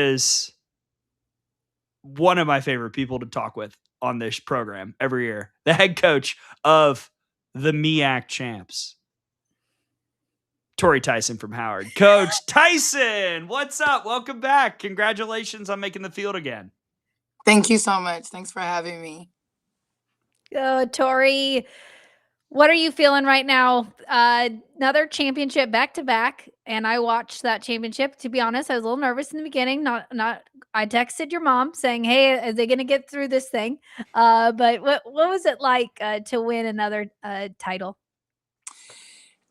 is one of my favorite people to talk with on this program every year. The head coach of the MEAC champs, Tori Tyson from Howard. Coach Tyson, what's up? Welcome back. Congratulations on making the field again. Thank you so much. Thanks for having me. Tori, what are you feeling right now? Another championship back to back, and I watched that championship. To be honest, I was a little nervous in the beginning. I texted your mom saying, "Hey, are they going to get through this thing?" But what was it like to win another title?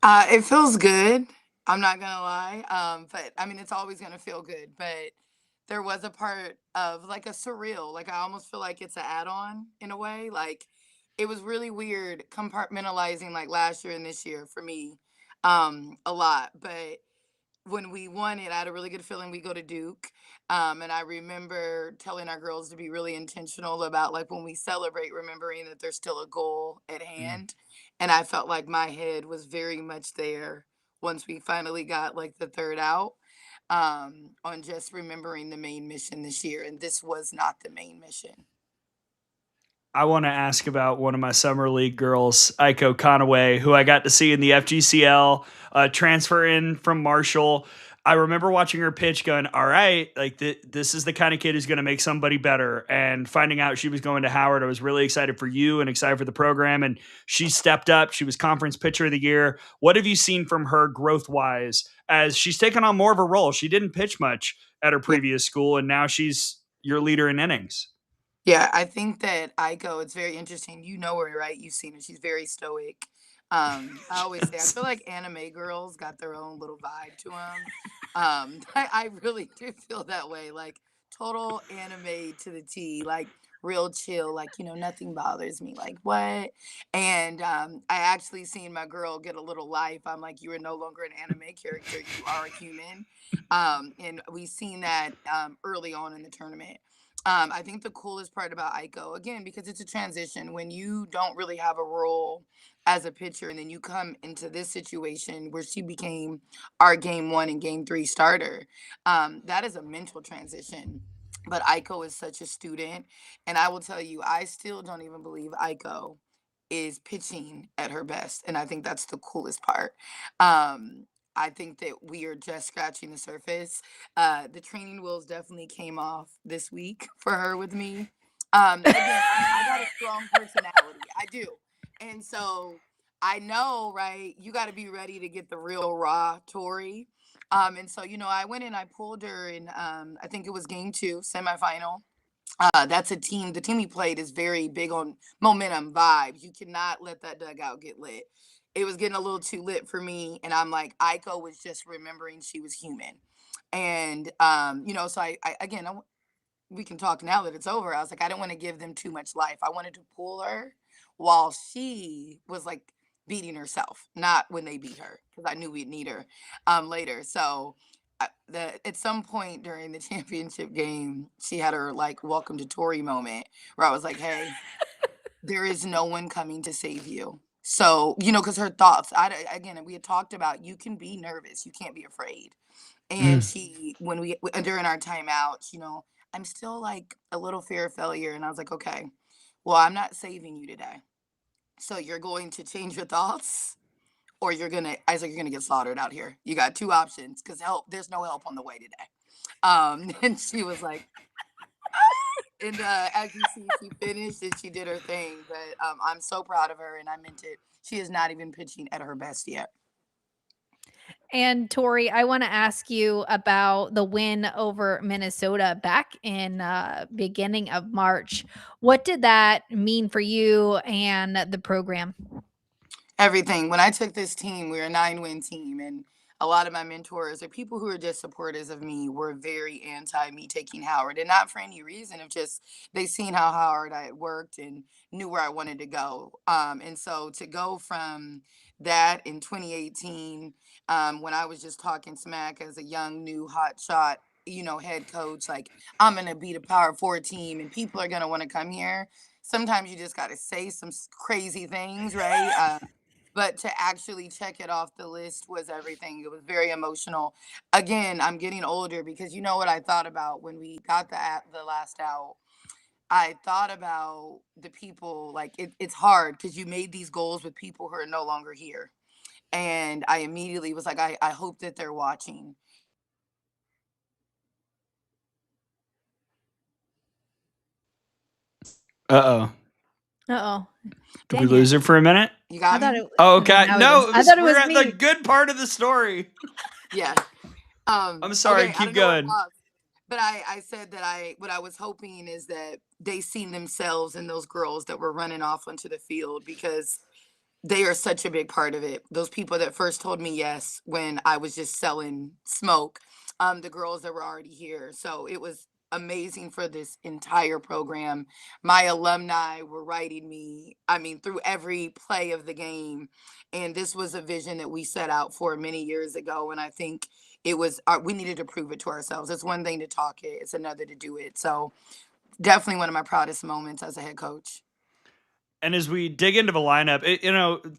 It feels good. I'm not gonna lie. But I mean, it's always gonna feel good. But there was a part of like a surreal, like I almost feel like it's an add-on in a way. Like it was really weird compartmentalizing like last year and this year for me, a lot. But when we won it, I had a really good feeling. We go to Duke. And I remember telling our girls to be really intentional about like when we celebrate, remembering that there's still a goal at Mm. hand. And I felt like my head was very much there once we finally got like the third out, on just remembering the main mission this year. And this was not the main mission. I want to ask about one of my summer league girls, Aiko Conaway, who I got to see in the FGCL, transfer in from Marshall. I remember watching her pitch going, all right, like this is the kind of kid who's going to make somebody better. And finding out she was going to Howard, I was really excited for you and excited for the program. And she stepped up. She was conference pitcher of the year. What have you seen from her growth wise as she's taken on more of a role? She didn't pitch much at her Yeah. previous school, and now she's your leader in innings. Yeah, I think that Aiko, it's very interesting. You know her, right? You've seen her. She's very stoic. I always say I feel like anime girls got their own little vibe to them. I really do feel that way. Like total anime to the T, like real chill, like nothing bothers me. Like what? And I actually seen my girl get a little life. I'm like, you are no longer an anime character, you are a human. And we seen that early on in the tournament. I think the coolest part about Aiko, again, because it's a transition when you don't really have a role as a pitcher, and then you come into this situation where she became our game one and game three starter. That is a mental transition. But Aiko is such a student. And I will tell you, I still don't even believe Aiko is pitching at her best. And I think that's the coolest part. I think that we are just scratching the surface. The training wheels definitely came off this week for her with me. Again, I got a strong personality. I do. And so I know, right? You got to be ready to get the real raw Tory. And so, I went and I pulled her in, I think it was game two, semifinal. That's a team. The team we played is very big on momentum vibes. You cannot let that dugout get lit. It was getting a little too lit for me, and I'm like, Aiko was just remembering she was human, and so I again, we can talk now that it's over. I was like, I didn't want to give them too much life. I wanted to pull her while she was like beating herself, not when they beat her, because I knew we'd need her later. So at some point during the championship game, she had her like welcome to Tory moment where I was like, hey, there is no one coming to save you. So, because her thoughts, again, we had talked about you can be nervous, you can't be afraid. And Mm. she, when we, during our timeout, I'm still like a little fear of failure. And I was like, okay, well, I'm not saving you today. So you're going to change your thoughts or I was like, you're going to get slaughtered out here. You got two options because there's no help on the way today. And she was like, and as you see, she finished and she did her thing. But I'm so proud of her, and I meant it. She is not even pitching at her best yet. And Tori, I want to ask you about the win over Minnesota back in beginning of March. What did that mean for you and the program? Everything. When I took this team, we were a 9-win team, and a lot of my mentors or people who are just supporters of me were very anti me taking Howard, and not for any reason of just they seen how hard I had worked and knew where I wanted to go. And so to go from that in 2018, when I was just talking smack as a young new hot shot, head coach, like I'm gonna beat a Power Four team, and people are gonna want to come here. Sometimes you just got to say some crazy things, right? but to actually check it off the list was everything. It was very emotional. Again, I'm getting older because you know what I thought about when we got the last out. I thought about the people, like it's hard because you made these goals with people who are no longer here. And I immediately was like, I hope that they're watching. Uh-oh. Uh-oh. Did we lose her for a minute? You got me? Oh, okay. No, I thought it was we're at me. the good part of the story. Yeah. I'm sorry, okay, keep going. But I said that what I was hoping is that they seen themselves in those girls that were running off onto the field, because they are such a big part of it. Those people that first told me yes when I was just selling smoke, the girls that were already here. So it was amazing for this entire program. My alumni were writing me, I mean, through every play of the game. And this was a vision that we set out for many years ago. And I think it was, we needed to prove it to ourselves. It's one thing to talk it, it's another to do it. So definitely one of my proudest moments as a head coach. And as we dig into the lineup,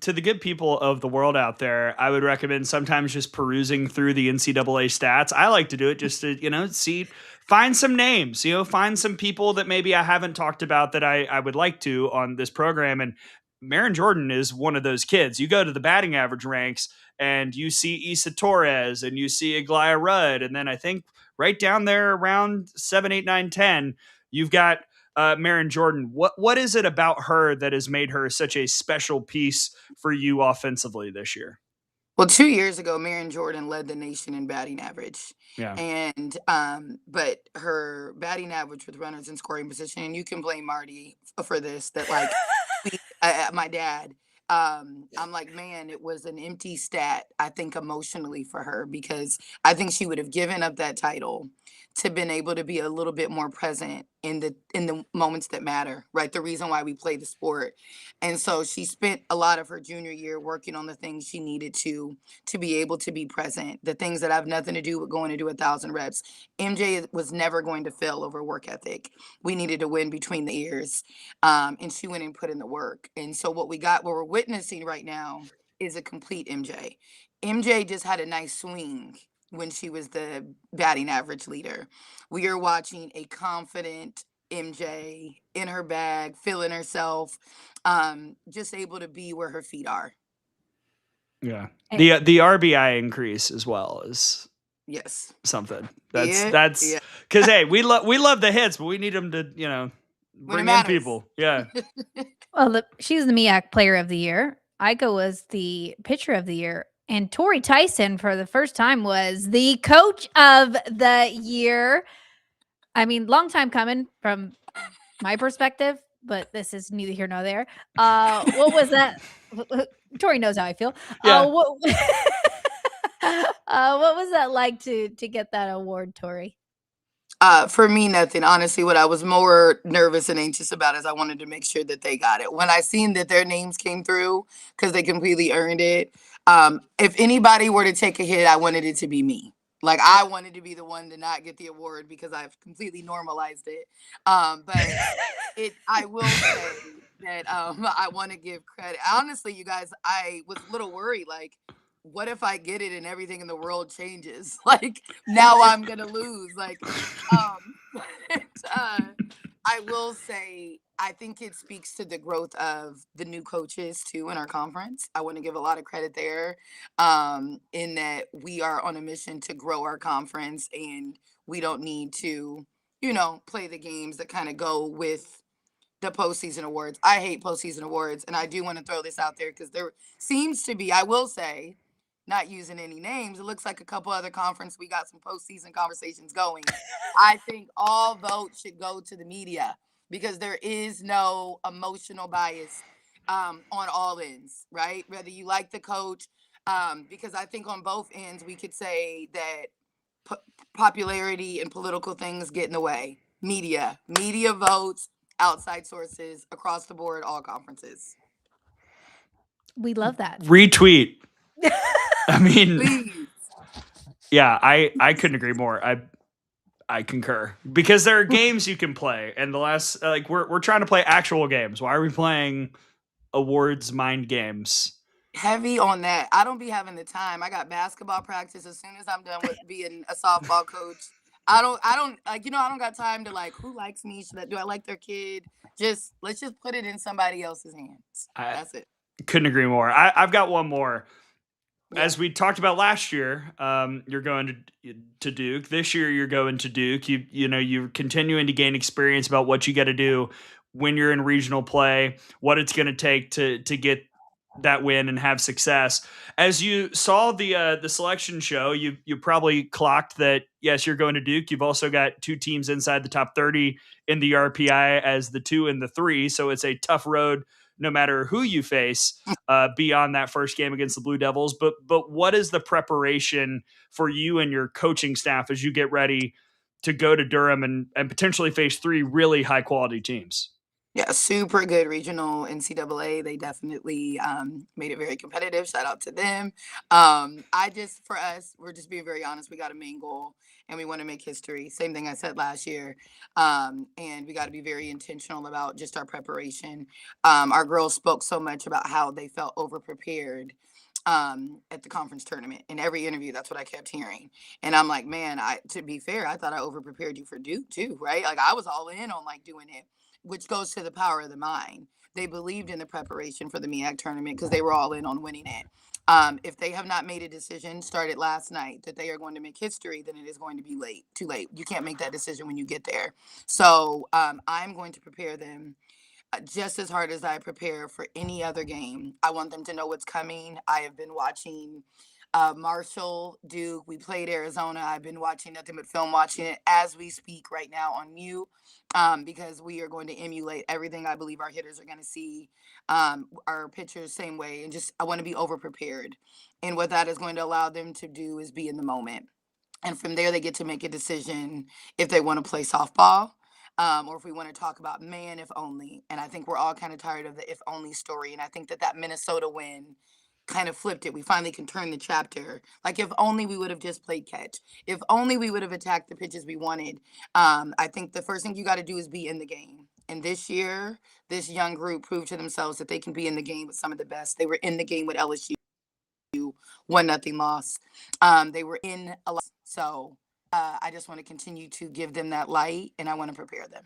to the good people of the world out there, I would recommend sometimes just perusing through the NCAA stats. I like to do it just to, find some names, find some people that maybe I haven't talked about that I would like to on this program. And Maren Jordan is one of those kids. You go to the batting average ranks and you see Issa Torres and you see Aglaya Rudd. And then I think right down there around 7, 8, 9, 10, you've got Maren Jordan. What is it about her that has made her such a special piece for you offensively this year? Well, 2 years ago, Maren Jordan led the nation in batting average. Yeah. And but her batting average with runners in scoring position, and you can blame Marty for this, that like my dad. I'm like, man, it was an empty stat, I think, emotionally for her, because I think she would have given up that title to been able to be a little bit more present in the moments that matter, right? The reason why we play the sport. And so she spent a lot of her junior year working on the things she needed to be able to be present, the things that have nothing to do with going to do 1,000 reps. MJ was never going to fail over work ethic. We needed to win between the ears. And she went and put in the work. And so what we're witnessing right now is a complete MJ. MJ just had a nice swing when she was the batting average leader. We are watching a confident MJ in her bag, feeling herself, just able to be where her feet are. Yeah. The RBI increase as well is yes something. That's because hey, we love the hits, but we need them to bring in people. Yeah. Well, she's the MEAC Player of the Year. Aiko was the Pitcher of the Year. And Tori Tyson, for the first time, was the Coach of the Year. I mean, long time coming from my perspective, but this is neither here nor there. What was that? Tori knows how I feel. Yeah. What was that like to get that award, Tori? For me, nothing. Honestly, what I was more nervous and anxious about is I wanted to make sure that they got it. When I seen that their names came through, because they completely earned it. If anybody were to take a hit, I wanted it to be me. Like, I wanted to be the one to not get the award because I've completely normalized it. But I will say that I want to give credit. Honestly, you guys, I was a little worried, like, what if I get it and everything in the world changes? Like, now I'm gonna lose. Like, I will say, I think it speaks to the growth of the new coaches too in our conference. I want to give a lot of credit there, in that we are on a mission to grow our conference, and we don't need to, play the games that kind of go with the postseason awards. I hate postseason awards, and I do want to throw this out there because there seems to be, I will say, not using any names, it looks like a couple other conference, we got some postseason conversations going. I think all votes should go to the media because there is no emotional bias on all ends, right? Whether you like the coach, because I think on both ends we could say that popularity and political things get in the way. Media votes, outside sources, across the board, all conferences. We love that. Retweet. I mean, Please. Yeah, I couldn't agree more. I concur, because there are games you can play, and the last we're trying to play actual games. Why are we playing awards mind games? Heavy on that. I don't be having the time. I got basketball practice as soon as I'm done with being a softball coach. I don't like, I don't got time to like who likes me. Do I like their kid? Just let's just put it in somebody else's hands. I That's it. couldn't agree more. I've got one more. Yeah. As we talked about last year, you're going to Duke. This year, you're going to Duke. You're continuing to gain experience about what you got to do when you're in regional play, what it's going to take to get that win and have success. As you saw the selection show, you probably clocked that. Yes, you're going to Duke. You've also got two teams inside the top 30 in the RPI as the 2 and the 3. So it's a tough road no matter who you face beyond that first game against the Blue Devils. But what is the preparation for you and your coaching staff as you get ready to go to Durham and potentially face 3 really high quality teams? Yeah, super good regional NCAA. They definitely made it very competitive. Shout out to them. For us, we're just being very honest. We got a main goal and we want to make history. Same thing I said last year. And we got to be very intentional about just our preparation. Our girls spoke so much about how they felt over prepared at the conference tournament. In every interview, that's what I kept hearing. And I'm like, man, to be fair, I thought I over prepared you for Duke too, right? Like I was all in on like doing it, which goes to the power of the mind. They believed in the preparation for the MEAC tournament because they were all in on winning it. If they have not made a decision, started last night, that they are going to make history, then it is going to be too late. You can't make that decision when you get there. So I'm going to prepare them just as hard as I prepare for any other game. I want them to know what's coming. I have been watching Marshall, Duke. We played Arizona. I've been watching nothing but film, watching it as we speak right now on mute, because we are going to emulate everything I believe our hitters are going to see, our pitchers same way, and just I want to be over prepared. And what that is going to allow them to do is be in the moment. And from there, they get to make a decision if they want to play softball. Or if we want to talk about man, if only. And I think we're all kind of tired of the if only story. And I think that Minnesota win kind of flipped it. We finally can turn the chapter. Like if only we would have just played catch. If only we would have attacked the pitches we wanted. I think the first thing you got to do is be in the game. And this year, this young group proved to themselves that they can be in the game with some of the best. They were in the game with LSU, 1-0 loss. They were in a lot. So I just want to continue to give them that light, and I want to prepare them.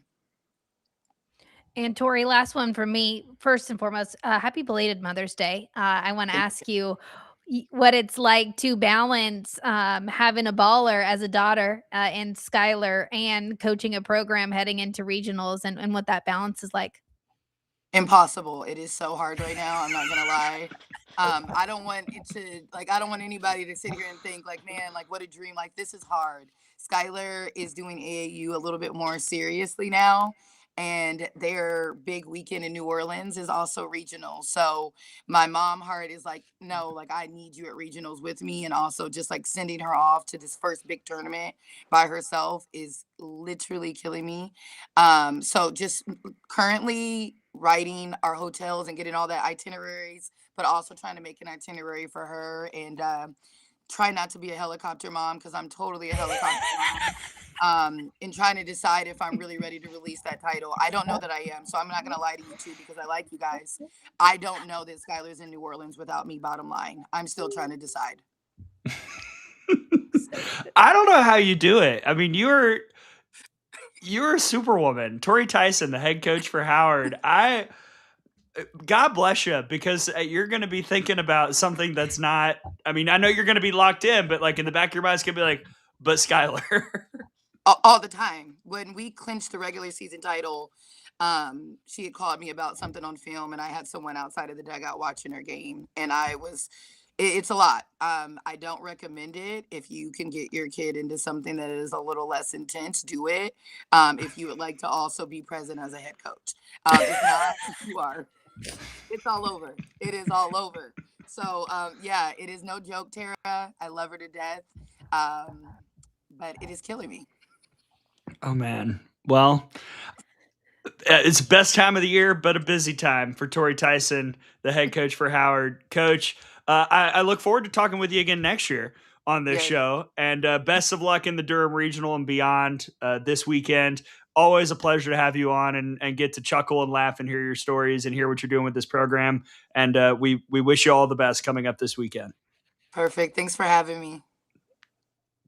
And Tori, last one for me. First and foremost, happy belated Mother's Day. I want to ask you what it's like to balance having a baller as a daughter and Skylar and coaching a program heading into regionals and what that balance is like. Impossible. It is so hard right now. I'm not gonna lie. I don't want it to I don't want anybody to sit here and think like, man, like what a dream. Like this is hard. Skylar is doing AAU a little bit more seriously now. And their big weekend in New Orleans is also regional. So my mom heart is like, no, like I need you at regionals with me. And also just like sending her off to this first big tournament by herself is literally killing me. So just currently writing our hotels and getting all that itineraries, but also trying to make an itinerary for her and try not to be a helicopter mom because I'm totally a helicopter mom. And trying to decide if I'm really ready to release that title. I don't know that I am, so I'm not going to lie to you too because I like you guys. I don't know that Skylar's in New Orleans without me, bottom line. I'm still trying to decide. I don't know how you do it. I mean, you're a superwoman. Tori Tyson, the head coach for Howard. God bless you because you're going to be thinking about something that's not. I mean, I know you're going to be locked in, but like in the back of your mind, it's going to be like, but Skylar. All the time. When we clinched the regular season title, she had called me about something on film, and I had someone outside of the dugout watching her game, and it's a lot. I don't recommend it. If you can get your kid into something that is a little less intense, do it. If you would like to also be present as a head coach. If not, you are. It's all over. It is all over. So, yeah, it is no joke, Tara. I love her to death. But it is killing me. Oh, man. Well, it's the best time of the year, but a busy time for Tori Tyson, the head coach for Howard. Coach, I look forward to talking with you again next year on this show. And best of luck in the Durham Regional and beyond this weekend. always a pleasure to have you on and get to chuckle and laugh and hear your stories and hear what you're doing with this program. And we wish you all the best coming up this weekend. Perfect. Thanks for having me.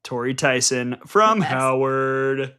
Tori Tyson from best. Howard.